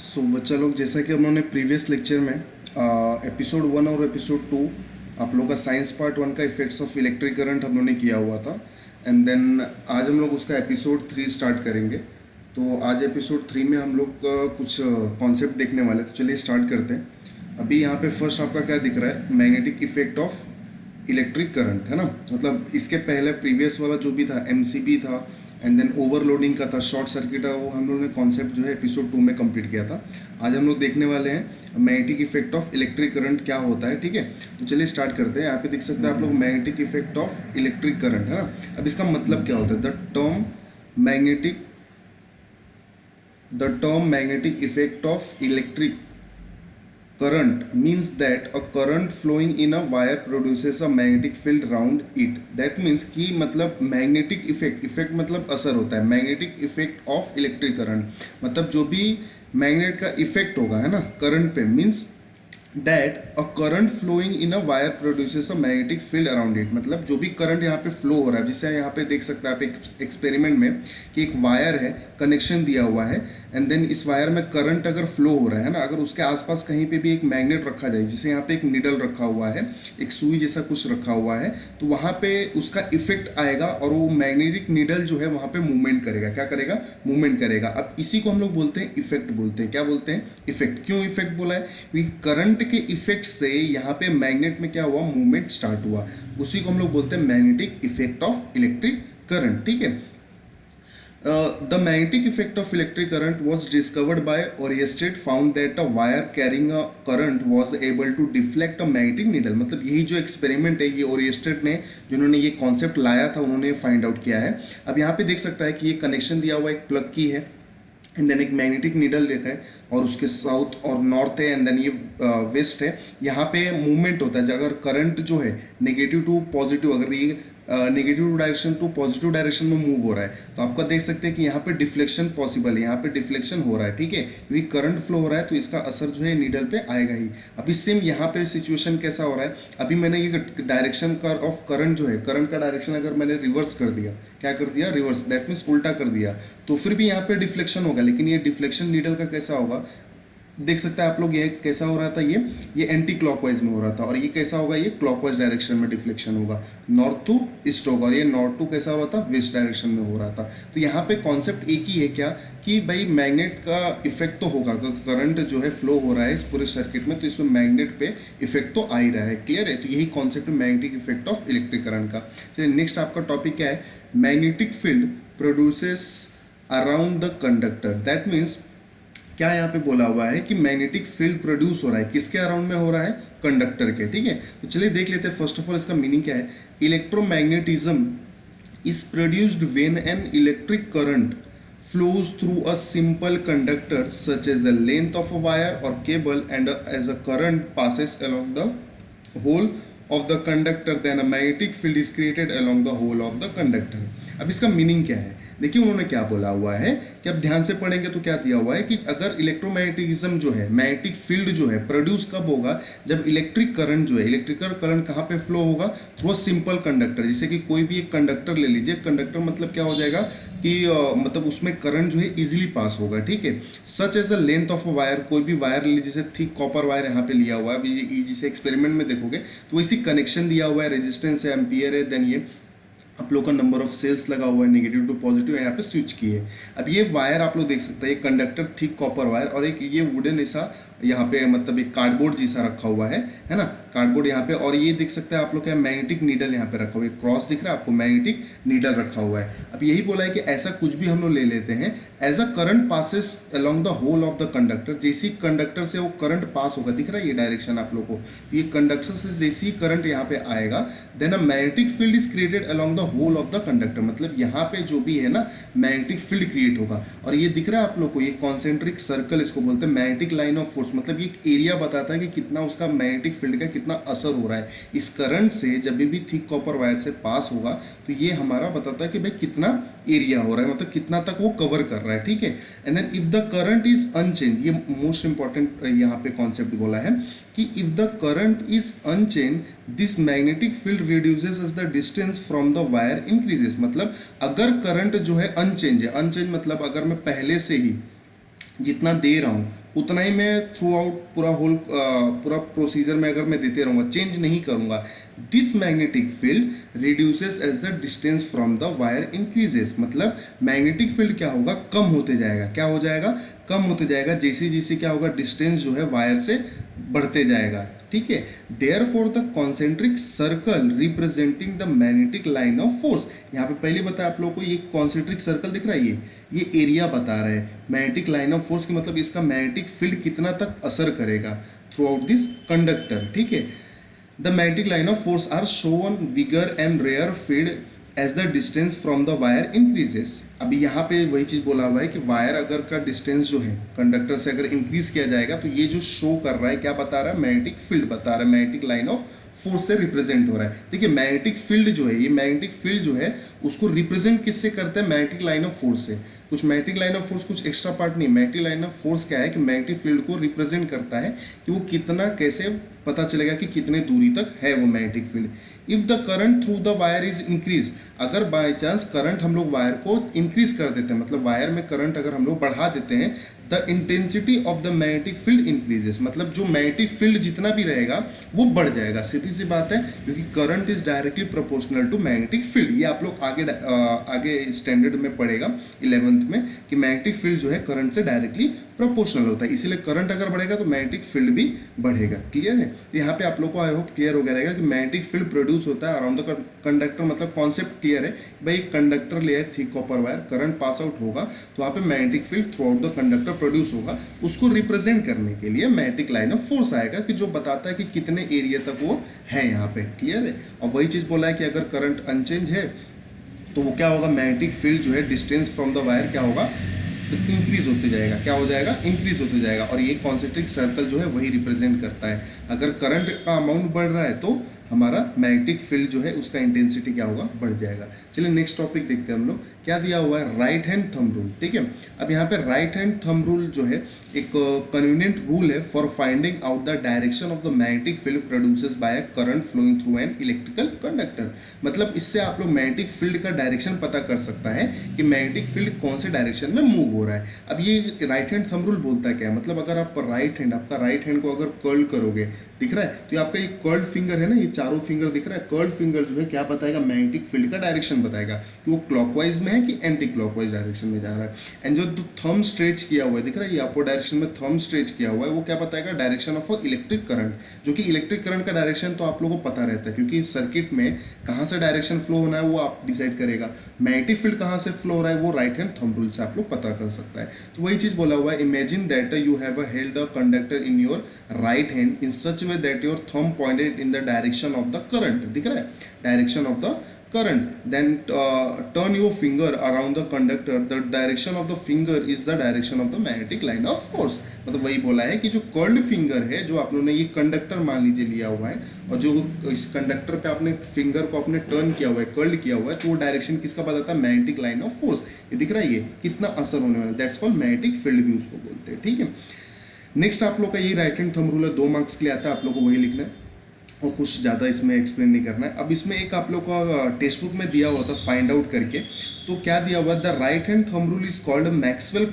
सो बच्चा लोग, जैसा कि हम लोगों ने प्रीवियस लेक्चर में एपिसोड 1 और एपिसोड 2 आप लोगों का साइंस पार्ट 1 का इफेक्ट्स ऑफ इलेक्ट्रिक करंट हम लोगों ने किया हुआ था। एंड देन आज हम लोग उसका एपिसोड 3 स्टार्ट करेंगे। तो आज एपिसोड 3 में हम लोग कुछ कॉन्सेप्ट देखने वाले, तो चलिए स्टार्ट करते हैं। अभी यहाँ पे फर्स्ट आपका क्या दिख रहा है, magnetic effect of electric current, है ना। मतलब इसके पहले प्रीवियस वाला जो भी था एमसीबी था, एंड देन ओवरलोडिंग का था, शॉर्ट सर्किट था, वो हम लोगों ने कॉन्सेप्ट जो है एपिसोड 2 में कंप्लीट किया था। आज हम लोग देखने वाले हैं magnetic effect of electric current क्या होता है, ठीक है। तो चलिए स्टार्ट करते हैं। यहाँ पे देख सकते हैं आप लोग magnetic effect of electric current, है ना। अब इसका मतलब क्या होता है, the term magnetic effect of electric current means that a current flowing in a wire produces a magnetic field round it. That means कि मतलब magnetic effect मतलब असर होता है, magnetic effect of electric current मतलब जो भी मैग्नेट का इफेक्ट होगा, है ना, करंट पे, means that a current flowing in a wire produces a magnetic field around it. मतलब जो भी करंट यहाँ पे फ्लो हो रहा है, जिससे यहाँ पे देख सकते हैं आप एक एक्सपेरिमेंट में कि एक वायर है, कनेक्शन दिया हुआ है, एंड देन इस वायर में करंट अगर फ्लो हो रहा है ना, अगर उसके आसपास कहीं पे भी एक मैग्नेट रखा जाए, जैसे यहाँ पे एक निडल रखा हुआ है, एक सुई जैसा कुछ रखा हुआ है, तो वहाँ पे उसका इफेक्ट आएगा और वो मैग्नेटिक निडल जो है वहाँ पे मूवमेंट करेगा। क्या करेगा? मूवमेंट करेगा। अब इसी को हम लोग बोलते हैं इफेक्ट, बोलते हैं। क्या बोलते हैं? इफेक्ट। क्यों इफेक्ट बोला है? क्योंकि करंट के इफेक्ट से यहाँ पे मैग्नेट में क्या हुआ, मूवमेंट स्टार्ट हुआ। उसी को हम लोग बोलते हैं magnetic effect of electric current, ठीक है। The magnetic effect of electric current was discovered by Oersted, found that a wire carrying a current was able to deflect a magnetic needle। मतलब यही जो एक्सपेरिमेंट है, ये ओरिएस्टेड ने, जिन्होंने ये कॉन्सेप्ट लाया था, उन्होंने फाइंड आउट किया है। अब यहाँ पे देख सकता है कि ये कनेक्शन दिया हुआ एक प्लग की है, एंड देन एक मैग्नेटिक नीडल देखा है, और उसके साउथ और नॉर्थ है, एंड देन ये वेस्ट है। यहाँ पे मूवमेंट होता है, अगर करंट जो है नेगेटिव टू पॉजिटिव, अगर ये negative direction to positive direction में मूव हो रहा है, तो आपका देख सकते हैं कि यहाँ पे डिफ्लेक्शन पॉसिबल है, यहाँ पे डिफ्लेक्शन हो रहा है, ठीक है, क्योंकि करंट फ्लो हो रहा है, तो इसका असर जो है नीडल पे आएगा ही। अभी सेम यहाँ पे सिचुएशन कैसा हो रहा है, अभी मैंने ये डायरेक्शन का ऑफ करंट जो है, करंट का डायरेक्शन अगर मैंने रिवर्स कर दिया, क्या कर दिया, रिवर्स, दैट मीन्स उल्टा कर दिया, तो फिर भी यहाँ पे डिफ्लेक्शन होगा। लेकिन ये डिफ्लेक्शन नीडल का कैसा होगा, देख सकते हैं आप लोग, ये कैसा हो रहा था, ये एंटी क्लॉकवाइज में हो रहा था, और ये कैसा होगा, ये क्लॉकवाइज डायरेक्शन में डिफ्लेक्शन होगा, नॉर्थ टू ईस्ट होगा, और ये नॉर्थ टू कैसा हो रहा था, वेस्ट डायरेक्शन में हो रहा था। तो यहाँ पे कॉन्सेप्ट एक ही है, क्या कि भाई मैग्नेट का इफेक्ट तो होगा, करंट जो है फ्लो हो रहा है इस पूरे सर्किट में, तो इसमें मैग्नेट पे इफेक्ट तो आ ही रहा है। क्लियर है? तो यही कॉन्सेप्ट है magnetic effect of electric current का। चलिए नेक्स्ट आपका टॉपिक क्या है, magnetic field produces around the conductor. That means क्या यहाँ पे बोला हुआ है कि मैग्नेटिक फील्ड प्रोड्यूस हो रहा है, किसके अराउंड में हो रहा है, कंडक्टर के, ठीक है। तो चलिए देख लेते हैं फर्स्ट ऑफ ऑल इसका मीनिंग क्या है। Electromagnetism is produced when an electric current flows through a simple conductor such as the length of a wire or cable, and as a current passes along the whole of the conductor, then a magnetic field is created along the whole of the conductor। अब इसका meaning क्या है, देखिए उन्होंने क्या बोला हुआ है कि अब ध्यान से पढ़ेंगे तो क्या दिया हुआ है कि अगर इलेक्ट्रोमैग्नेटिज्म जो है, मैग्नेटिक फील्ड जो है, प्रोड्यूस कब होगा, जब इलेक्ट्रिक करंट जो है, इलेक्ट्रिकल करंट कहाँ पे फ्लो होगा, थ्रू अ सिंपल कंडक्टर। जैसे कि कोई भी एक कंडक्टर ले लीजिए, कंडक्टर मतलब क्या हो जाएगा कि मतलब उसमें करंट जो है इजीली पास होगा, ठीक है। Such as a length of a wire, कोई भी वायर ले लीजिए, जैसे थिक कॉपर वायर यहाँ पे लिया हुआ है, जिसे एक्सपेरिमेंट में देखोगे तो इसी कनेक्शन दिया हुआ है, रेजिस्टेंस है, एम्पियर है, देन ये आप लोग का नंबर ऑफ सेल्स लगा हुआ है, नेगेटिव टू पॉजिटिव यहाँ पे स्विच की है। अब ये वायर आप लोग देख सकते हैं, ये कंडक्टर थिक कॉपर वायर, और एक ये वुडन ऐसा यहाँ पे मतलब एक कार्डबोर्ड जैसा रखा हुआ है ना, कार्डबोर्ड यहाँ पे, और ये देख सकते हैं आप लोग क्या, मैग्नेटिक नीडल यहाँ पे रखा हुआ है, क्रॉस दिख रहा है आपको, मैग्नेटिक नीडल रखा हुआ है। अब यही बोला है कि ऐसा कुछ भी हम लोग ले लेते हैं, as a current passes along the whole of the conductor, जैसी कंडक्टर से वो करंट पास होगा, दिख रहा है ये डायरेक्शन आप लोग को, ये कंडक्टर से जैसी करंट यहाँ पे आएगा, then a magnetic field is created along the whole of the conductor. मतलब यहाँ पे जो भी है ना, मैग्नेटिक फील्ड क्रिएट होगा, और ये दिख रहा है आप लोग को, ये कॉन्सेंट्रिक सर्कल इसको बोलते हैं, मैग्नेटिक लाइन ऑफ फोर्स, मतलब ये एक एरिया बताता है कि कितना उसका मैग्नेटिक फील्ड का कितना असर हो रहा है इस करंट से, जब भी थिक कॉपर वायर से पास होगा, तो ये हमारा बताता है कि भाई कितना एरिया हो रहा है, मतलब कितना तक वो कवर कर रहा है, ठीक है। And then if the current is unchange, ये मोस्ट इंपॉर्टेंट यहाँ पे कॉन्सेप्ट बोला है कि if the current is unchange, this magnetic field reduces as the distance from the wire increases. मतलब अगर करंट जो है अनचेंज है, अनचेंज मतलब अगर मैं पहले से ही जितना दे रहा हूँ उतना ही मैं थ्रू आउट पूरा प्रोसीजर में अगर मैं देते रहूँगा, चेंज नहीं करूँगा, this magnetic field reduces as the distance from the wire increases. मतलब मैग्नेटिक फील्ड क्या होगा, कम होते जाएगा। क्या हो जाएगा, कम होते जाएगा, जैसे जैसे क्या होगा, डिस्टेंस जो है वायर से बढ़ते जाएगा। ठीक है, therefore the concentric circle representing the magnetic line of force. यहाँ पे पहले बताया आप लोगों को, ये कॉन्सेंट्रिक सर्कल दिख रहा है, ये एरिया बता रहे हैं मैग्नेटिक लाइन ऑफ फोर्स की, मतलब इसका मैग्नेटिक फील्ड कितना तक असर करेगा थ्रू आउट दिस कंडक्टर। ठीक है, the magnetic line of force are shown bigger and rare field as the distance from the wire increases. अभी यहाँ पे वही चीज़ बोला हुआ है कि वायर अगर का डिस्टेंस जो है कंडक्टर से अगर इंक्रीज किया जाएगा तो ये जो शो कर रहा है, क्या बता रहा है, मैग्नेटिक फील्ड बता रहा है, मैग्नेटिक लाइन ऑफ फोर्स से रिप्रेजेंट हो रहा है। देखिए मैग्नेटिक फील्ड जो है, ये मैग्नेटिक फील्ड जो है उसको रिप्रेजेंट किससे करते हैं, मैग्नेटिक लाइन ऑफ फोर्स से। कुछ मैग्नेटिक लाइन ऑफ फोर्स कुछ एक्स्ट्रा पार्ट नहीं, मैग्नेटिक लाइन ऑफ फोर्स क्या है कि मैग्नेटिक फील्ड को रिप्रेजेंट करता है कि वो कितना, कैसे पता चलेगा कि कितने दूरी तक है वो magnetic field. If the current through the wire is increase, अगर बाय चांस करंट हम लोग वायर को इंक्रीज कर देते हैं, मतलब वायर में करंट अगर हम लोग बढ़ा देते हैं, the intensity of the magnetic field increases. मतलब जो मैग्नेटिक फील्ड जितना भी रहेगा वो बढ़ जाएगा, सीधी सी बात है, क्योंकि current is directly proportional to magnetic field. ये आप लोग आगे स्टैंडर्ड में पढ़ेगा 11th में कि मैग्नेटिक फील्ड जो है करंट से डायरेक्टली प्रोपोर्शनल होता है, इसीलिए करंट अगर बढ़ेगा तो मैग्नेटिक फील्ड भी बढ़ेगा। क्लियर है, तो यहाँ पे आप लोग को आई होप क्लियर हो गया रहेगा कि मैग्नेटिक फील्ड प्रोड्यूस होता है अराउंड द कंडक्टर। मतलब कॉन्सेप्ट क्लियर है भाई, एक कंडक्टर ले thick copper wire, current pass out होगा तो वहाँ पे magnetic field through out the conductor produce होगा। उसको रिप्रेजेंट करने के लिए मैग्नेटिक लाइन ऑफ फोर्स आएगा कि जो बताता है कि कितने एरिया तक वो है यहाँ पे। क्लियर है, और वही चीज़ बोला है कि अगर करंट अनचेंज है तो वो क्या होगा, मैग्नेटिक फील्ड जो है डिस्टेंस फ्रॉम द वायर क्या होगा, इंक्रीज होते जाएगा। क्या हो जाएगा, इंक्रीज होते जाएगा। और ये कॉन्सेंट्रिक सर्कल जो है वही रिप्रेजेंट करता है। अगर करंट का अमाउंट बढ़ रहा है तो हमारा मैग्नेटिक फील्ड जो है उसका इंटेंसिटी क्या होगा, बढ़ जाएगा। चलिए नेक्स्ट टॉपिक देखते हैं हम लोग, क्या दिया हुआ है, राइट हैंड थंब रूल। ठीक है, अब यहाँ पे राइट हैंड थंब रूल जो है एक कन्वीनियंट रूल है for finding out the direction of the magnetic field produces by a current flowing through an electrical conductor. मतलब इससे आप लोग मैग्नेटिक फील्ड का डायरेक्शन पता कर सकता है कि मैग्नेटिक फील्ड कौन से डायरेक्शन में मूव हो रहा है। अब ये राइट हैंड थंब रूल बोलता है क्या, मतलब अगर आप आपका राइट हैंड को अगर कर्ल करोगे, दिख रहा है, तो ये आपका ये कर्ल्ड फिंगर है ना, ये चारों फिंगर दिख रहा है, कर्ल्ड फिंगर जो है क्या बताएगा, मैग्नेटिक फील्ड का डायरेक्शन बताएगा कि वो क्लॉकवाइज में है कि एंटी क्लॉकवाइज डायरेक्शन में जा रहा है। एंड जो थंब स्ट्रेच किया हुआ है, दिख रहा है, ये अपोजिट डायरेक्शन में थंब स्ट्रेच किया हुआ है, वो क्या बताएगा, डायरेक्शन ऑफ इलेक्ट्रिक करंट। जो कि इलेक्ट्रिक करंट का डायरेक्शन तो आप लोगों को पता रहता है, क्योंकि सर्किट में कहाँ से डायरेक्शन फ्लो होना है वो आप डिसाइड करेगा। मैग्नेटिक फील्ड कहाँ से फ्लो हो रहा है वो राइट हैंड थंब रूल से आप लोग पता कर सकता है। तो वही चीज़ बोला हुआ है, imagine that you have held a conductor in your right hand in such way that your thumb pointed in the direction of the current, दिख रहा है, direction of the current, then turn your finger around the conductor, the direction of the finger is the direction of the magnetic line of force। मतलब वही बोला है कि जो curled finger है, जो आप लोगों ने ये कंडक्टर मान लीजिए लिया हुआ है और जो इस कंडक्टर पे आपने फिंगर को आपने टर्न किया हुआ है, कर्ल्ड किया हुआ है, तो वो डायरेक्शन किसका बताता है, मैग्नेटिक लाइन ऑफ फोर्स। ये दिख रहा है, ये कितना असर होने वाला है, दैट्स कॉल्ड मैग्नेटिक फील्ड भी उसको बोलते हैं। ठीक है, नेक्स्ट आप लोग का ये राइट हैंड थंब रूल है, 2 मार्क्स के लिए आता है, आप लोग को वही लिखना है और कुछ ज़्यादा इसमें एक्सप्लेन नहीं करना है। अब इसमें एक आप लोग का टेक्स्ट बुक में दिया हुआ था फाइंड आउट करके, तो क्या दिया हुआ, the right hand thumb rule is called Maxwell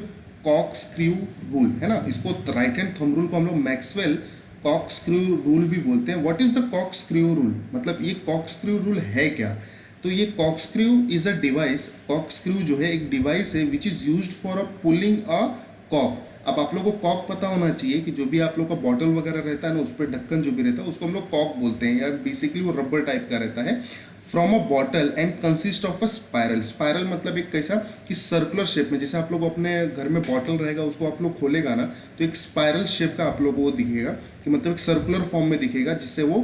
corkscrew rule, है ना। इसको राइट हैंड थंब रूल को हम लोग मैक्सवेल कॉक स्क्रू रूल भी बोलते हैं। What is the corkscrew rule, मतलब ये कॉक स्क्रू रूल है क्या, तो ये corkscrew is a device, corkscrew जो है एक डिवाइस है which is used for a pulling a कॉक। अब आप लोग को कॉक पता होना चाहिए कि जो भी आप लोग का बॉटल वगैरह रहता है ना, उस पर ढक्कन जो भी रहता है उसको हम लोग कॉक बोलते हैं, या बेसिकली वो रबर टाइप का रहता है, from a bottle and consist of a spiral. Spiral मतलब एक कैसा कि सर्कुलर शेप में, जैसे आप लोग अपने घर में बॉटल रहेगा उसको आप लोग खोलेगा ना तो एक स्पायरल शेप का आप लोग को वो दिखेगा, कि मतलब एक सर्कुलर फॉर्म में दिखेगा, जिससे वो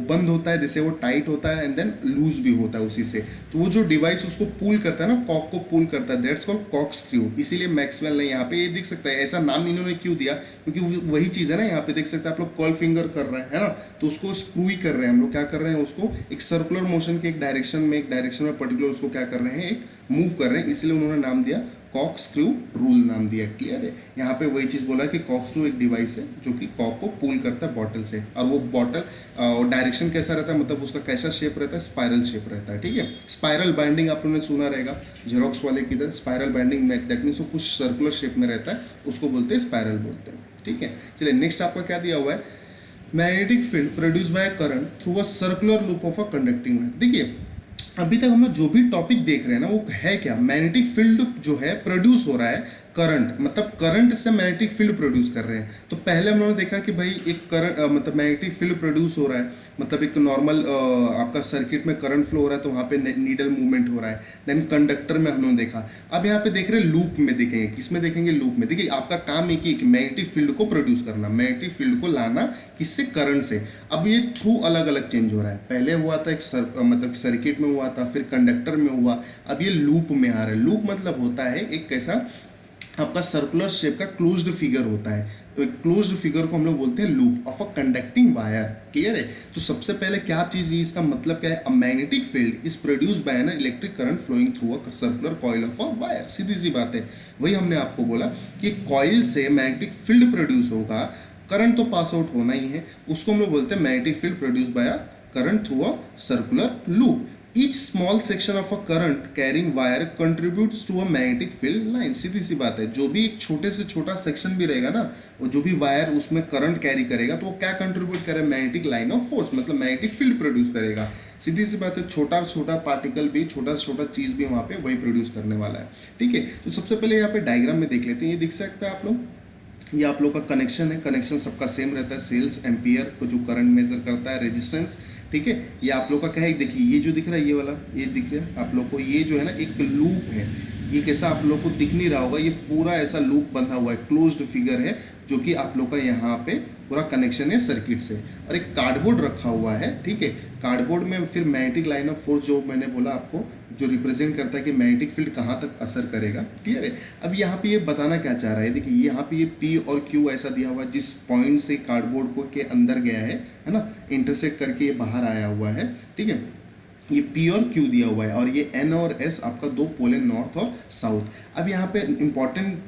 बंद होता है, जिससे वो टाइट होता है एंड देन लूज भी होता है उसी से। तो वो जो डिवाइस उसको पुल करता है ना, कॉक को पुल करता है, दैट्स कॉल्ड कॉक स्क्रू। इसीलिए मैक्सवेल ने यहाँ पे ये देख सकता है, ऐसा नाम इन्होंने क्यों दिया, क्योंकि वही चीज़ है ना, यहाँ पे देख सकते हैं आप लोग कर्ल फिंगर कर रहे हैं, है ना, तो उसको स्क्रू ही कर रहे हैं हम लोग, क्या कर रहे हैं, उसको एक सर्कुलर मोशन के एक डायरेक्शन में पर्टिकुलर उसको क्या कर रहे हैं, एक मूव कर रहे हैं, इसलिए उन्होंने नाम दिया कॉक स्क्रू रूल नाम दिया। क्लियर है, यहाँ पे वही चीज़ बोला कि कॉक स्क्रू एक डिवाइस है जो कि कॉक को पुल करता है बॉटल से, और वो बॉटल डायरेक्शन कैसा रहता है, मतलब उसका कैसा शेप रहता है, स्पायरल शेप रहता है। ठीक है, स्पायरल बाइंडिंग आप लोगों ने सुना रहेगा जेरोक्स वाले की तरह, स्पायरल बाइंडिंग दैट मीन्स वो कुछ सर्कुलर शेप में रहता है, उसको बोलते हैं स्पायरल बोलते हैं। ठीक है। चलिए नेक्स्ट आपका क्या दिया हुआ है, magnetic field produce by current through a circular loop of a conducting wire. देखिए अभी तक हम लोग जो भी टॉपिक देख रहे हैं ना वो है क्या, मैग्नेटिक फील्ड जो है प्रोड्यूस हो रहा है करंट, मतलब करंट से मैग्नेटिक फील्ड प्रोड्यूस कर रहे हैं। तो पहले हम लोगों ने देखा कि भाई एक करंट मतलब मैग्नेटिक फील्ड प्रोड्यूस हो रहा है, मतलब एक नॉर्मल आपका सर्किट में करंट फ्लो हो रहा है तो वहाँ पे नीडल मूवमेंट हो रहा है। देन कंडक्टर में हम लोगों ने देखा, अब यहाँ पे देख रहे हैं लूप में देखेंगे, किसमें देखेंगे, लूप में। देखिए आपका काम एक ही मैग्नेटिक फील्ड को प्रोड्यूस करना, मैग्नेटिक फील्ड को लाना किससे, करंट से। अब ये थ्रू अलग अलग चेंज हो रहा है, पहले हुआ था एक मतलब सर्किट में हुआ था, फिर कंडक्टर में हुआ, अब ये लूप में आ रहा है। लूप मतलब होता है एक कैसा आपका सर्कुलर शेप का क्लोज्ड फिगर होता है, तो एक क्लोज्ड फिगर को हम लोग बोलते हैं loop of a conducting wire. Clear है। तो सबसे पहले क्या चीज है, इसका मतलब क्या है, a magnetic field is produced by an electric current flowing through a circular coil of a wire. सीधी सी बात है, वही हमने आपको बोला कि कॉइल से मैग्नेटिक फील्ड प्रोड्यूस होगा, करंट तो पास आउट होना ही है, उसको हम लोग बोलते हैं magnetic field produce by a current through a circular loop. Each small section of a current carrying wire contributes to a magnetic field line. सीधी सी बात है, जो भी एक छोटे से छोटा सेक्शन भी रहेगा ना, वो जो भी वायर उसमें करंट कैरी करेगा तो वो क्या कंट्रीब्यूट करेगा, मैग्नेटिक लाइन ऑफ फोर्स, मतलब मैग्नेटिक फील्ड प्रोड्यूस करेगा। सीधी सी बात है, छोटा छोटा पार्टिकल भी, छोटा छोटा चीज भी वहाँ पे वही प्रोड्यूस करने वाला है। ठीक है, तो सबसे पहले यहाँ पे डायग्राम में देख लेते हैं, ये दिख सकता है आप लोग, ये आप लोग का कनेक्शन है, कनेक्शन सबका सेम रहता है, सेल्स एम्पियर को जो करंट मेजर करता है, रेजिस्टेंस। ठीक है, ये आप लोग का क्या है, देखिए ये जो दिख रहा है, ये वाला ये दिख रहा है आप लोग को, ये जो है ना एक लूप है, ये कैसा आप लोग को दिख नहीं रहा होगा, ये पूरा ऐसा लूप बंधा हुआ है, क्लोज्ड फिगर है, जो कि आप लोग का यहाँ पे पूरा कनेक्शन है सर्किट से। और एक कार्डबोर्ड रखा हुआ है, ठीक है, कार्डबोर्ड में फिर मैग्नेटिक लाइन ऑफ फोर्स जो मैंने बोला आपको, जो रिप्रेजेंट करता है कि मैग्नेटिक फील्ड कहाँ तक असर करेगा। क्लियर है। अब यहाँ पे ये बताना क्या चाह रहा है, देखिए यहाँ पे ये पी और क्यू ऐसा दिया हुआ है, जिस पॉइंट से कार्डबोर्ड को के अंदर गया है ना, इंटरसेक्ट करके ये बाहर आया हुआ है। ठीक है, ये पी और क्यू दिया हुआ है, और ये एन और एस आपका दो पोल है, नॉर्थ और साउथ। अब यहाँ पे इंपॉर्टेंट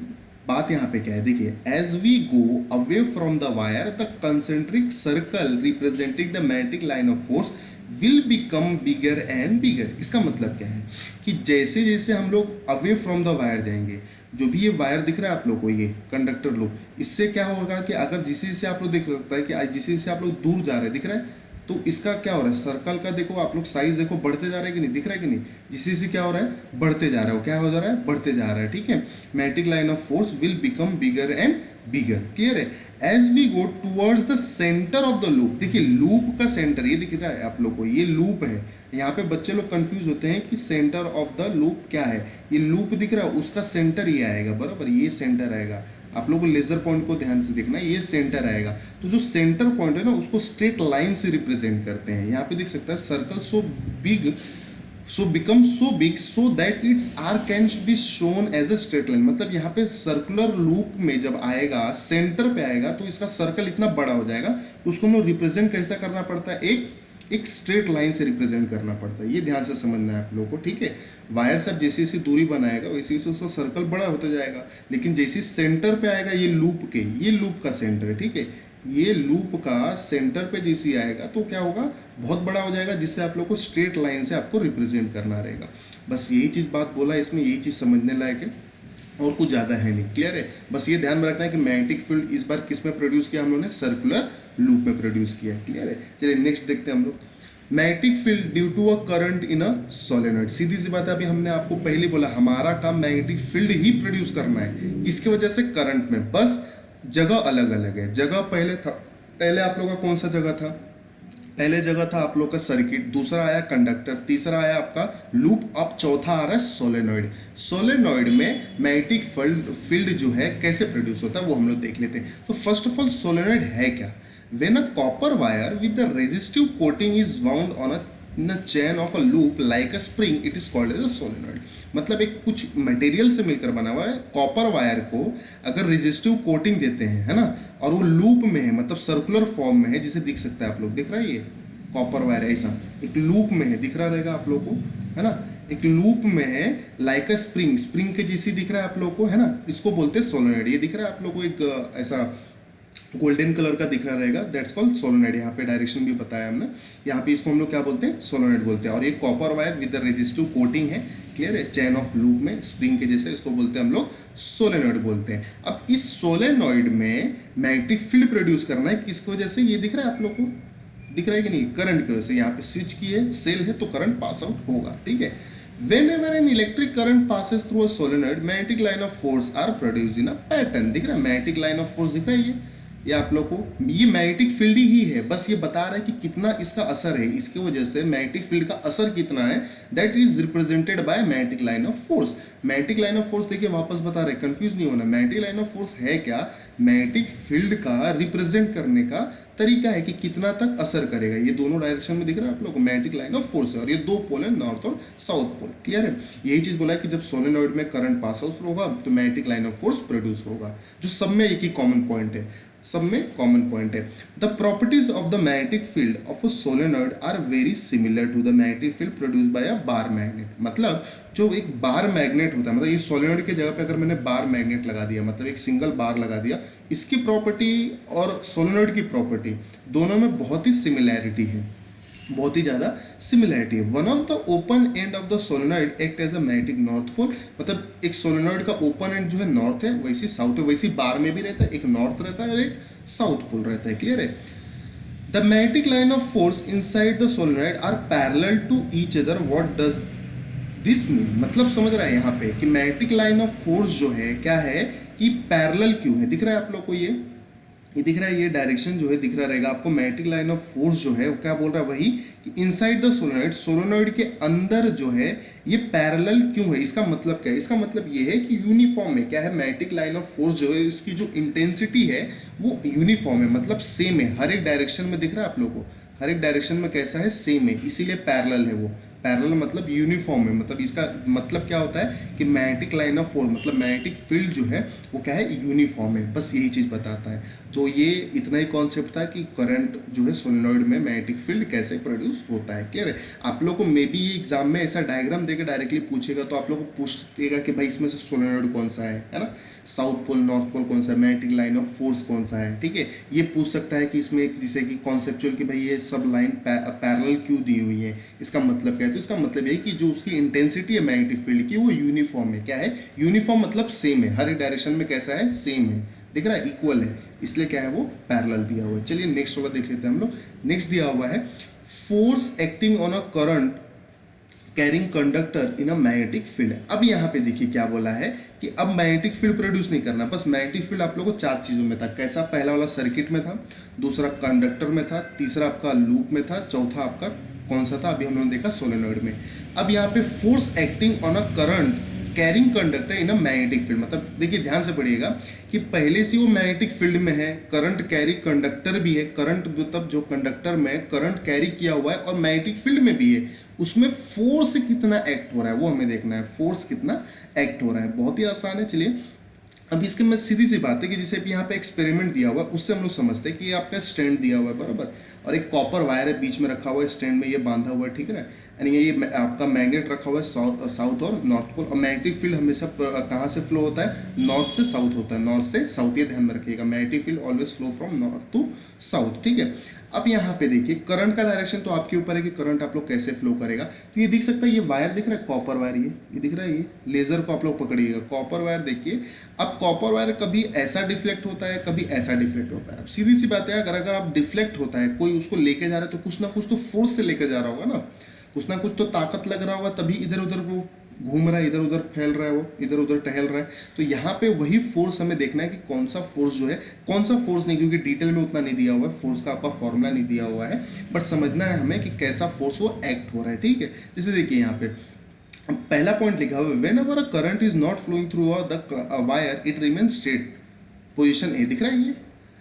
बात यहाँ पे क्या है, देखिए as we go away from the wire the concentric circle representing the magnetic line of force will become bigger and bigger. इसका मतलब क्या है कि जैसे जैसे हम लोग अवे फ्रॉम द वायर जाएंगे, जो भी ये वायर दिख रहा है आप लोग को, ये कंडक्टर लूप, इससे क्या होगा कि अगर जिसे जिसे आप लोग दिख रहा है कि जिसे जिसे आप लोग दूर जा रहे हैं, दिख रहा है, तो इसका क्या हो रहा है, सर्कल का देखो आप लोग साइज देखो, बढ़ते जा रहा है कि नहीं, दिख रहा है कि नहीं, जिससे से क्या हो रहा है, बढ़ते जा रहा है, क्या हो जा रहा है, बढ़ते जा रहा है। ठीक है, magnetic line of force will become bigger and bigger. Clear है। As we go towards the centre of the loop, देखिए लूप का सेंटर ये दिख रहा है आप लोग को, ये लूप है। यहाँ पे बच्चे लोग कंफ्यूज होते हैं कि सेंटर ऑफ द लूप क्या है, ये लूप दिख रहा है, उसका सेंटर ये आएगा, बराबर, ये सेंटर आएगा। आप लोगों को लेजर पॉइंट को ध्यान से देखना, ये सेंटर आएगा। तो जो सेंटर पॉइंट है ना, उसको स्ट्रेट लाइन से रिप्रेजेंट करते हैं। यहाँ पे देख सकता है, circle so big so become so big so that its arc can be shown as a straight line. मतलब यहाँ पे सर्कुलर लूप में जब आएगा, सेंटर पे आएगा, तो इसका सर्कल इतना बड़ा हो जाएगा, तो उसको हम लोग रिप्रेजेंट कैसा करना पड़ता है, एक स्ट्रेट लाइन से रिप्रेजेंट करना पड़ता है। ये ध्यान से समझना है आप लोगों को। ठीक है, वायर से जैसे जैसे दूरी बनाएगा वैसे वैसे उसका सर्कल बड़ा होता जाएगा, लेकिन जैसे सेंटर पे आएगा, ये लूप का सेंटर है, ठीक है, ये लूप का सेंटर पे जैसे आएगा तो क्या होगा, बहुत बड़ा हो जाएगा, जिससे आप लोग को स्ट्रेट लाइन से आपको रिप्रेजेंट करना रहेगा। बस यही चीज़ बात बोला इसमें, यही चीज़ समझने लायक है, और कुछ ज़्यादा है नहीं। क्लियर है। बस ये ध्यान में रखना है कि मैग्नेटिक फील्ड इस बार किस में प्रोड्यूस किया हम लोगों ने, सर्कुलर लूप में प्रोड्यूस किया। क्लियर है। चलिए नेक्स्ट देखते हैं हम लोग, magnetic field due to a current in a solenoid. सीधी सी बात है, अभी हमने आपको पहले बोला हमारा काम मैग्नेटिक फील्ड ही प्रोड्यूस करना है, किसकी वजह से, करंट में। बस जगह अलग अलग है। जगह पहले आप लोग का कौन सा जगह था, पहले जगह था आप लोग का सर्किट, दूसरा आया कंडक्टर, तीसरा आया आपका लूप, अब चौथा आ रहा है सोलेनॉइड। सोलेनॉइड में मैग्नेटिक फील्ड जो है कैसे प्रोड्यूस होता है वो हम लोग देख लेते हैं। तो फर्स्ट ऑफ ऑल सोलेनॉइड है क्या, when a copper wire with the resistive coating is wound on in a chain of a loop like a spring, it is called as a solenoid। मतलब एक कुछ मटेरियल से मिलकर बना हुआ है, कॉपर वायर को अगर रेजिस्टिव कोटिंग देते हैं, है ना, और वो लूप में है, मतलब सर्कुलर फॉर्म में है, जिसे दिख सकता है आप लोग, दिख रहा है ये कॉपर वायर ऐसा एक लूप में है, दिख रहा रहेगा आप लोग को, है ना, एक लूप में है, लाइक अ स्प्रिंग के जैसी दिख रहा है आप लोग को, है ना, इसको बोलते हैं सोलेनॉइड। ये दिख रहा है आप लोग को, एक ऐसा गोल्डन कलर का दिख रहा रहेगा, दैट्स कॉल्ड सोलोनाइड। यहाँ पे डायरेक्शन भी बताया हमने, यहाँ पे इसको हम लोग क्या बोलते हैं, सोलोनाइड बोलते हैं। और ये copper wire with the resistive coating है, क्लियर है, चैन ऑफ लूप में स्प्रिंग के जैसे, इसको बोलते हैं हम लोग सोलेनॉइड बोलते हैं। अब इस सोलेनॉइड में मैग्नेटिक फील्ड प्रोड्यूस करना है, किसकी वजह से? ये दिख रहा है आप लोग को, दिख रहा है कि नहीं? करंट की वजह से। यहाँ पे स्विच की है, सेल है, तो करंट पास आउट होगा, ठीक है। Whenever an electric current passes through a solenoid, magnetic line of force are produced in a pattern। दिख रहा है मैग्नेटिक लाइन ऑफ फोर्स, दिख रहा है ये आप लोग को, ये मैग्नेटिक फील्ड ही है, बस ये बता रहा है कि कितना इसका असर है, इसके वजह से मैग्नेटिक फील्ड का असर कितना है, that is represented by magnetic line of force. Magnetic line of force देखिए वापस बता रहे, कंफ्यूज नहीं होना। मैग्नेटिक लाइन ऑफ फोर्स है क्या? मैग्नेटिक फील्ड का रिप्रेजेंट करने का तरीका है कि कितना तक असर करेगा। ये दोनों डायरेक्शन में दिख रहा है आप लोग को, मैग्नेटिक लाइन ऑफ फोर्स है, और ये दो पोल है, नॉर्थ और साउथ पोल। क्लियर है? यही चीज बोला है कि जब सोलेनॉइड में करंट पास आउट होगा तो magnetic line of force produce होगा, जो सब में एक ही कॉमन पॉइंट है, सब में कॉमन पॉइंट है। The properties of the magnetic field of a solenoid are very similar to the magnetic field produce by a bar magnet. मतलब जो एक बार मैग्नेट होता है, मतलब ये सोलेनॉइड की जगह पे अगर मैंने बार मैग्नेट लगा दिया, मतलब एक सिंगल बार लगा दिया, इसकी प्रॉपर्टी और सोलेनॉइड की प्रॉपर्टी दोनों में बहुत ही सिमिलैरिटी है, बहुत ही ज़्यादा सिमिलैरिटी है। One of the open end of the solenoid act as a magnetic north pole. मतलब एक सोलेनॉइड का ओपन एंड जो है नॉर्थ है, वैसे साउथ है, वैसे बार में भी रहता है, एक नॉर्थ रहता है और एक साउथ पोल रहता है। क्लियर है? The magnetic line of force inside the solenoid are parallel to each other. What does this mean? मतलब समझ रहा है यहाँ पे कि मैग्नेटिक लाइन ऑफ फोर्स जो है क्या है कि पैरेलल क्यों है। दिख रहा है आप लोग को, ये दिख रहा है, ये डायरेक्शन जो है दिख रहा रहेगा आपको। मैग्नेटिक लाइन ऑफ फोर्स जो है वो क्या बोल रहा है, वही कि इनसाइड द सोलेनॉइड, सोलेनॉइड के अंदर जो है ये पैरेलल क्यों है। इसका मतलब क्या है? इसका मतलब ये है कि यूनिफॉर्म है। क्या है? मैग्नेटिक लाइन ऑफ फोर्स जो है इसकी जो इंटेंसिटी है वो यूनिफॉर्म है, मतलब सेम है, हर एक डायरेक्शन में दिख रहा है आप लोग को, हर एक डायरेक्शन में कैसा है? सेम है, इसीलिए पैरेलल है वो। पैरेलल मतलब यूनिफॉर्म है, मतलब इसका मतलब क्या होता है कि मैग्नेटिक लाइन ऑफ फोर्स मतलब मैग्नेटिक फील्ड जो है वो क्या है? यूनिफॉर्म है, बस यही चीज़ बताता है। तो ये इतना ही कॉन्सेप्ट था कि करंट जो है सोलेनॉइड में मैग्नेटिक फील्ड कैसे प्रोड्यूस होता है। क्लियर है? आप लोग को मे बी ये एग्जाम में ऐसा डायग्राम देकर डायरेक्टली पूछेगा तो आप लोग को पूछेगा कि भाई इसमें से सोलेनॉइड कौन सा है ना, साउथ पोल नॉर्थ पोल कौन सा है, मैग्नेटिक लाइन ऑफ फोर्स कौन सा है। ठीक है, ये पूछ सकता है कि इसमें एक जैसे कि कॉन्सेप्चुअल कि भाई ये सब लाइन पैरेलल क्यों दी हुई है, इसका मतलब क्या है? तो इसका मतलब ये है कि जो उसकी इंटेंसिटी है मैग्नेटिक फील्ड की वो यूनिफॉर्म है। क्या है? यूनिफॉर्म मतलब सेम है, हर एक डायरेक्शन में कैसा है? सेम है, दिख रहा है, इक्वल है, इसलिए क्या है? वो पैरेलल दिया हुआ है। चलिए नेक्स्ट वाला देख लेते हैं हम लोग। नेक्स्ट दिया हुआ है force acting on a current carrying conductor in a magnetic field. अब यहाँ पे देखिए क्या बोला है कि अब मैग्नेटिक फील्ड प्रोड्यूस नहीं करना, बस मैग्नेटिक फील्ड आप लोगों को चार चीज़ों में था। कैसा? पहला वाला सर्किट में था, दूसरा कंडक्टर में था, तीसरा आपका लूप में था, चौथा आपका कौन सा था? अभी हम लोगों ने देखा सोलेनॉइड में। अब यहाँ पे force acting on a current carrying conductor in a magnetic field, मतलब देखिए ध्यान से पढ़िएगा कि पहले से वो मैग्नेटिक फील्ड में है, करंट कैरी कंडक्टर भी है, करंट मतलब जो कंडक्टर में करंट कैरी किया हुआ है और मैग्नेटिक फील्ड में भी है, उसमें फोर्स कितना एक्ट हो रहा है वो हमें देखना है। फोर्स कितना एक्ट हो रहा है, बहुत ही आसान है। चलिए अब इसके में सीधी सी बात है कि जैसे यहाँ पे एक्सपेरिमेंट दिया हुआ है उससे हम लोग समझते हैं कि ये आपका स्टैंड दिया हुआ है बराबर, और एक कॉपर वायर है बीच में रखा हुआ है, स्टैंड में ये बांधा हुआ है, ठीक है। यानी ये आपका मैग्नेट रखा हुआ है साउथ और नॉर्थ पोल, और मैग्नेटिक फील्ड हमेशा कहाँ से फ्लो होता है? नॉर्थ से साउथ होता है, नॉर्थ से साउथ, ये ध्यान में रखिएगा। Magnetic field always flow from north to south, ठीक है। अब यहाँ पे देखिए करंट का डायरेक्शन तो आपके ऊपर है कि करंट आप लोग कैसे फ्लो करेगा। तो ये दिख सकता है, ये वायर दिख रहा है, कॉपर वायर, ये दिख रहा है, ये लेजर को आप लोग पकड़िएगा, कॉपर वायर देखिए। अब कॉपर वायर कभी ऐसा डिफ्लेक्ट होता है, कभी ऐसा डिफ्लेक्ट होता है। अब सीधी सी बात है, अगर आप डिफ्लेक्ट होता है, कोई उसको लेके जा रहा है तो कुछ ना कुछ तो फोर्स से लेके जा रहा होगा ना, कुछ ना कुछ तो ताकत लग रहा होगा, तभी इधर उधर वो घूम रहा है, इधर उधर फैल रहा है, वो इधर उधर टहल रहा है। तो यहाँ पे वही फोर्स हमें देखना है कि कौन सा फोर्स जो है, कौन सा फोर्स नहीं, क्योंकि डिटेल में उतना नहीं दिया हुआ है, फोर्स का आपका फॉर्मूला नहीं दिया हुआ है, बट समझना है हमें कि कैसा फोर्स वो एक्ट हो रहा है, ठीक है। जैसे देखिए यहाँ पे पहला पॉइंट लिखा हुआ है, whenever a current is not flowing through the wire it remain straight, position A दिख रहा है। ये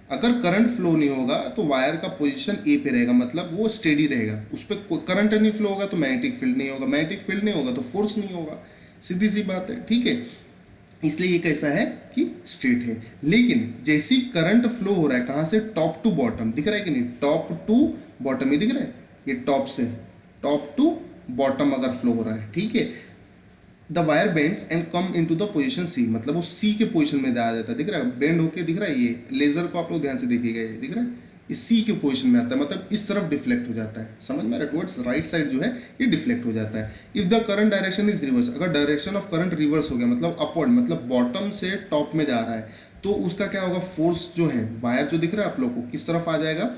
अगर करंट फ्लो नहीं होगा तो वायर का पोजीशन ए पे रहेगा, मतलब वो स्टेडी रहेगा, उस पर करंट नहीं फ्लो होगा तो मैग्नेटिक फील्ड नहीं होगा, मैग्नेटिक फील्ड नहीं होगा तो फोर्स नहीं होगा, सीधी सी बात है, ठीक है। इसलिए ये कैसा है कि स्ट्रेट है। लेकिन जैसे ही करंट फ्लो हो रहा है कहाँ से? टॉप टू बॉटम, दिख रहा है कि नहीं? टॉप टू बॉटम, ये दिख रहा है, ये टॉप से टॉप टू बॉटम अगर फ्लो हो रहा है, ठीक है। The wire bends and come into the position C, मतलब वो सी के पोजीशन में आ जाता है, दिख रहा है, बेंड होके दिख रहा है। ये लेजर को आप लोग ध्यान से देखिएगा, ये दिख रहा है, इस सी के पोजीशन में आता है, मतलब इस तरफ डिफ्लेक्ट हो जाता है। समझ में आ रहा है? टुवर्ड्स राइट साइड जो है ये डिफ्लेक्ट हो जाता है। If the current direction is reverse, अगर डायरेक्शन ऑफ करंट रिवर्स हो गया, मतलब अपवर्ड, मतलब बॉटम से टॉप में जा रहा है, तो उसका क्या होगा, फोर्स जो है, वायर जो दिख रहा है आप लोग को किस तरफ आ जाएगा,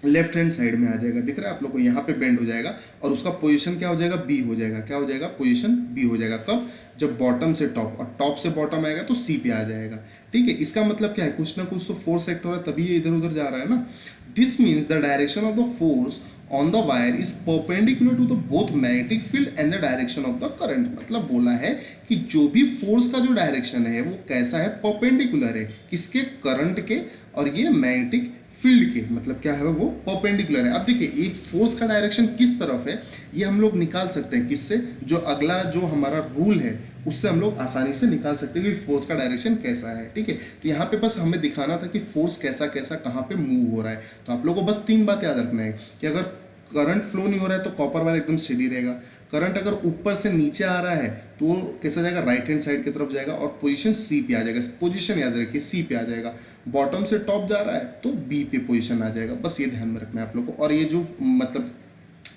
लेफ्ट हैंड साइड में आ जाएगा। दिख रहा है आप लोग को, यहाँ पे बेंड हो जाएगा और उसका पोजीशन क्या हो जाएगा, बी हो जाएगा। क्या हो जाएगा, पोजीशन बी हो जाएगा। कब, जब बॉटम से टॉप और टॉप से बॉटम आएगा तो सी पे आ जाएगा। ठीक है, इसका मतलब क्या है, कुछ ना कुछ तो फोर्स एक्ट हो रहा है, तभी ये इधर उधर जा रहा है ना। This means the direction of the force on the wire is perpendicular to the both magnetic field and the direction of the current. मतलब बोला है कि जो भी फोर्स का जो डायरेक्शन है वो कैसा है, परपेंडिकुलर है, किसके, करंट के, और ये मैग्नेटिक फील्ड के, मतलब क्या है वो परपेंडिकुलर है। अब देखिए, एक फोर्स का डायरेक्शन किस तरफ है ये हम लोग निकाल सकते हैं किससे, जो अगला जो हमारा रूल है उससे हम लोग आसानी से निकाल सकते हैं कि फोर्स का डायरेक्शन कैसा है। ठीक है, तो यहाँ पे बस हमें दिखाना था कि फोर्स कैसा कैसा कहाँ पे मूव हो रहा है। तो आप लोगों को बस 3 बात याद रखना है कि अगर करंट फ्लो नहीं हो रहा है तो कॉपर वायर एकदम स्टेडी रहेगा। करंट अगर ऊपर से नीचे आ रहा है तो वो कैसा जाएगा, राइट हैंड साइड की तरफ जाएगा और पोजीशन सी पे आ जाएगा। पोजीशन याद रखिए, सी पे आ जाएगा। बॉटम से टॉप जा रहा है तो बी पे पोजीशन आ जाएगा। बस ये ध्यान में रखना है आप लोग को। और ये जो मतलब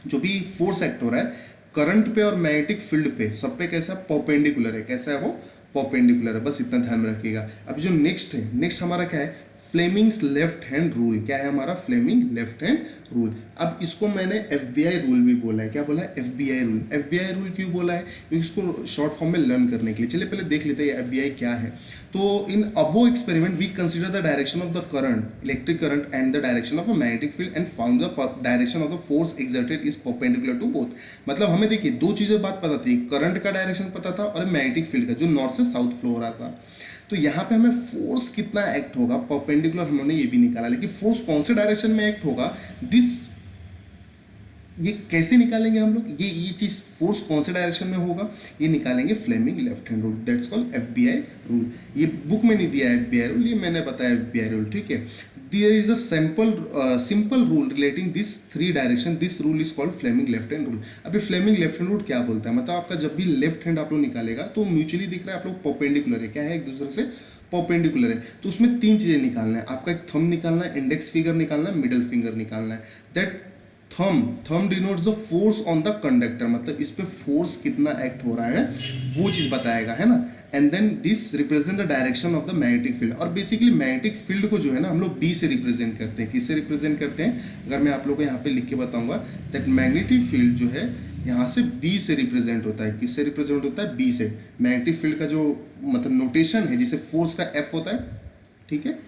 जो भी फोर्स एक्ट हो रहा है करंट पे और मैग्नेटिक फील्ड पे, सब पे कैसा परपेंडिकुलर है। कैसा है वो, परपेंडिकुलर है। बस इतना ध्यान में रखिएगा। अब जो नेक्स्ट है, नेक्स्ट हमारा क्या है, फ्लेमिंग्स लेफ्ट हैंड रूल। क्या है हमारा, फ्लेमिंग लेफ्ट हैंड रूल। अब इसको मैंने एफबीआई रूल भी बोला है। क्या बोला है, एफबीआई रूल। एफबीआई रूल क्यों बोला है, क्योंकि इसको शॉर्ट फॉर्म में लर्न करने के लिए। चलिए पहले देख लेते हैं एफबीआई क्या है। तो in above experiment we consider the direction of the current, electric current, and the direction of a magnetic field and found the direction of the force exerted is perpendicular to both. मतलब हमें देखिए 2 चीज़ें बात पता थी, current का direction पता था और मैग्नेटिक फील्ड का, जो नॉर्थ से साउथ फ्लो हो रहा था। तो यहाँ पे हमें फोर्स कितना एक्ट होगा, परपेंडिकुलर, हमने ये भी निकाला। लेकिन फोर्स कौन से डायरेक्शन में एक्ट होगा, दिस ये कैसे निकालेंगे हम लोग, ये चीज फोर्स कौन से डायरेक्शन में होगा ये निकालेंगे Fleming left hand rule. That's called FBI rule. ये बुक में नहीं दिया है एफबीआई रूल, ये मैंने बताया एफबीआई रूल। ठीक है, there is a simple rule relating this 3 direction, this rule is called Fleming left hand rule. अभी फ्लेमिंग लेफ्ट हैंड रूल क्या बोलता है, मतलब आपका जब भी लेफ्ट हैंड आप लोग निकालेगा तो म्यूचुअली दिख रहा है आप लोग परपेंडिकुलर है। क्या है, एक दूसरे से परपेंडिकुलर है। तो उसमें 3 चीज़ें निकालना है आपका, एक थंब निकालना है, इंडेक्स फिंगर निकालना है, मिडल फिंगर निकालना है। That thumb denotes the force on the conductor, मतलब इस पे फोर्स कितना एक्ट हो रहा है वो चीज़ बताएगा, है ना। And then this represent the direction of the magnetic field. और बेसिकली मैग्नेटिक फील्ड को जो है ना हम लोग बी से रिप्रेजेंट करते हैं। किससे रिप्रेजेंट करते हैं, अगर मैं आप लोग को यहाँ पे लिख के बताऊंगा, दैट मैग्नेटिक फील्ड जो है यहाँ से बी से रिप्रेजेंट होता है। किससे रिप्रेजेंट होता है, बी से। मैग्नेटिक फील्ड का जो मतलब नोटेशन है, जिसे फोर्स का एफ होता है, ठीक है,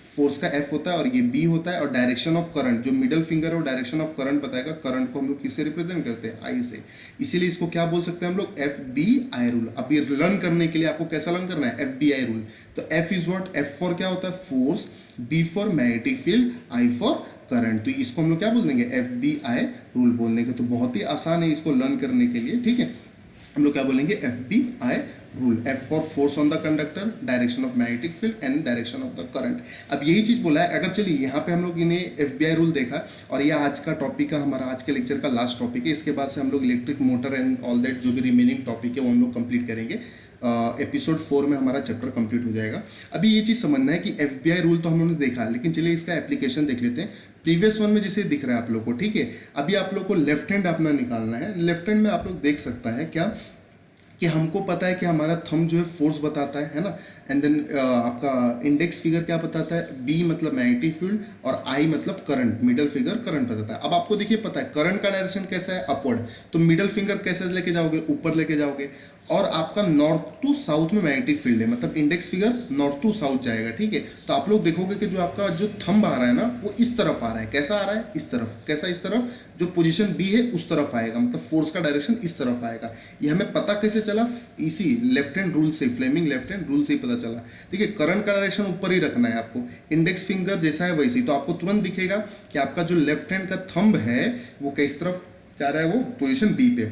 फोर्स का एफ होता है और ये बी होता है। और डायरेक्शन ऑफ करंट, जो मिडल फिंगर है वो डायरेक्शन ऑफ करंट बताएगा। करंट को हम लोग किससे रिप्रेजेंट करते हैं, आई से। इसीलिए इसको क्या बोल सकते हैं हम लोग, एफ बी आई रूल। अब ये लर्न करने के लिए आपको कैसा लर्न करना है, एफ बी आई रूल। तो F is what, F for क्या होता है, force, B for magnetic field, I for current. तो इसको हम लोग क्या बोल देंगे, एफ बी आई रूल बोल देंगे। तो बहुत ही आसान है इसको लर्न करने के लिए। ठीक है, हम लोग क्या बोलेंगे, F B I rule. F for force on the conductor, direction of magnetic field and direction of the current. अब यही चीज बोला है। अगर चलिए यहाँ पे हम लोग इन्हें एफ बी आई रूल देखा, और ये आज का टॉपिक का, हमारा आज के लेक्चर का लास्ट टॉपिक है। इसके बाद से हम लोग electric motor and all that जो भी रिमेनिंग टॉपिक है वो हम लोग कंप्लीट करेंगे। एपिसोड 4 में हमारा चैप्टर कंप्लीट हो जाएगा। अभी ये चीज़ समझना है कि एफ बी आई रूल तो हमने देखा, लेकिन चलिए इसका एप्लीकेशन देख लेते हैं। प्रीवियस वन में जैसे दिख रहा है आप लोग को, ठीक है। अभी आप लोग को लेफ्ट हैंड अपना निकालना है। लेफ्ट हैंड में आप लोग देख सकता है क्या, कि हमको पता है कि हमारा थंब जो है फोर्स बताता है ना। एंड देन आपका इंडेक्स फिगर क्या बताता है, बी मतलब मैग्नेटिक फील्ड और आई मतलब करंट, मिडल फिगर करंट बताता है। अब आपको देखिए पता है करंट का डायरेक्शन कैसा है, अपवर्ड। तो मिडल फिंगर कैसे लेके जाओगे, ऊपर लेके जाओगे। और आपका नॉर्थ टू साउथ में मैग्नेटिक फील्ड है, मतलब index figure north to south जाएगा। ठीक है, तो आप लोग देखोगे कि जो आपका जो थंब आ रहा है ना वो इस तरफ आ रहा है। कैसा आ रहा है, इस तरफ। कैसा, इस तरफ। जो पोजीशन बी है उस तरफ आएगा, मतलब फोर्स का डायरेक्शन इस तरफ आएगा। ये हमें पता कैसे चला, इसी लेफ्ट हैंड रूल से, फ्लेमिंग लेफ्ट हैंड रूल से ही पता चला। ठीक है, करंट का डायरेक्शन ऊपर ही रखना है आपको, इंडेक्स फिंगर जैसा है वैसे ही। तो आपको तुरंत दिखेगा कि आपका जो लेफ्ट हैंड का थंब है वो किस तरफ जा रहा है, वो पोजीशन बी पे।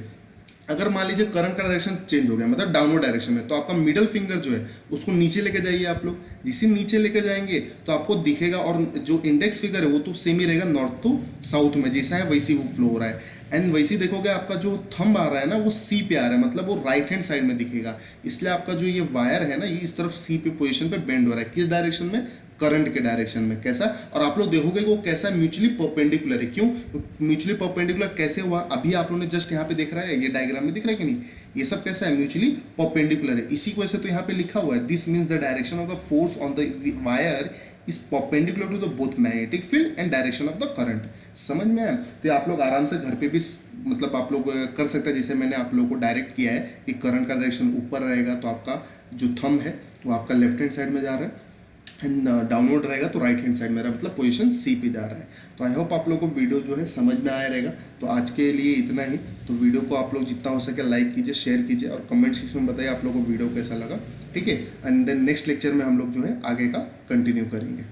अगर मान लीजिए करंट का डायरेक्शन चेंज हो गया, मतलब डाउनवर्ड डायरेक्शन में, तो आपका मिडल फिंगर जो है उसको नीचे लेके जाइए आप लोग। जिसे नीचे लेके जाएंगे तो आपको दिखेगा, और जो इंडेक्स फिगर है वो तो सेम ही रहेगा, नॉर्थ टू साउथ में जैसा है वैसे ही वो फ्लो हो रहा है। एंड वैसे ही देखोगे आपका जो थंब आ रहा है ना वो सी पे आ रहा है, मतलब वो राइट हैंड साइड में दिखेगा। इसलिए आपका जो ये वायर है ना ये इस तरफ सी पे पोजीशन पे बेंड हो रहा है। किस डायरेक्शन में, करंट के डायरेक्शन में। कैसा? और आप लोग देखोगे वो कैसा म्यूचुअली परपेंडिकुलर है। क्यों म्यूचुअली परपेंडिकुलर कैसे हुआ? अभी आप लोगों ने जस्ट यहाँ पे दिख रहा है, ये डायग्राम में दिख रहा है कि नहीं, ये सब कैसा है? म्यूचुअली परपेंडिकुलर है। इसी की वजह से तो यहाँ पे लिखा हुआ है this means the direction of the force on the wire is perpendicular to the both magnetic field and direction of the current. समझ में आया? तो आप लोग आराम से घर पे भी मतलब आप लोग कर सकते हैं, जैसे मैंने आप लोगों को डायरेक्ट किया है कि करंट का डायरेक्शन ऊपर रहेगा तो आपका जो थंब है वो आपका लेफ्ट हैंड साइड में जा रहा है, एंड डाउनवर्ड रहेगा तो राइट हैंड साइड मेरा मतलब पोजीशन सी पे जा रहा है। तो आई होप आप लोगों को वीडियो जो है समझ में आया रहेगा। तो आज के लिए इतना ही। तो वीडियो को आप लोग जितना हो सके लाइक कीजिए, शेयर कीजिए और कमेंट सेक्शन में बताइए आप लोगों को वीडियो कैसा लगा। ठीक है, एंड देन नेक्स्ट लेक्चर में हम लोग जो है आगे का कंटिन्यू करेंगे।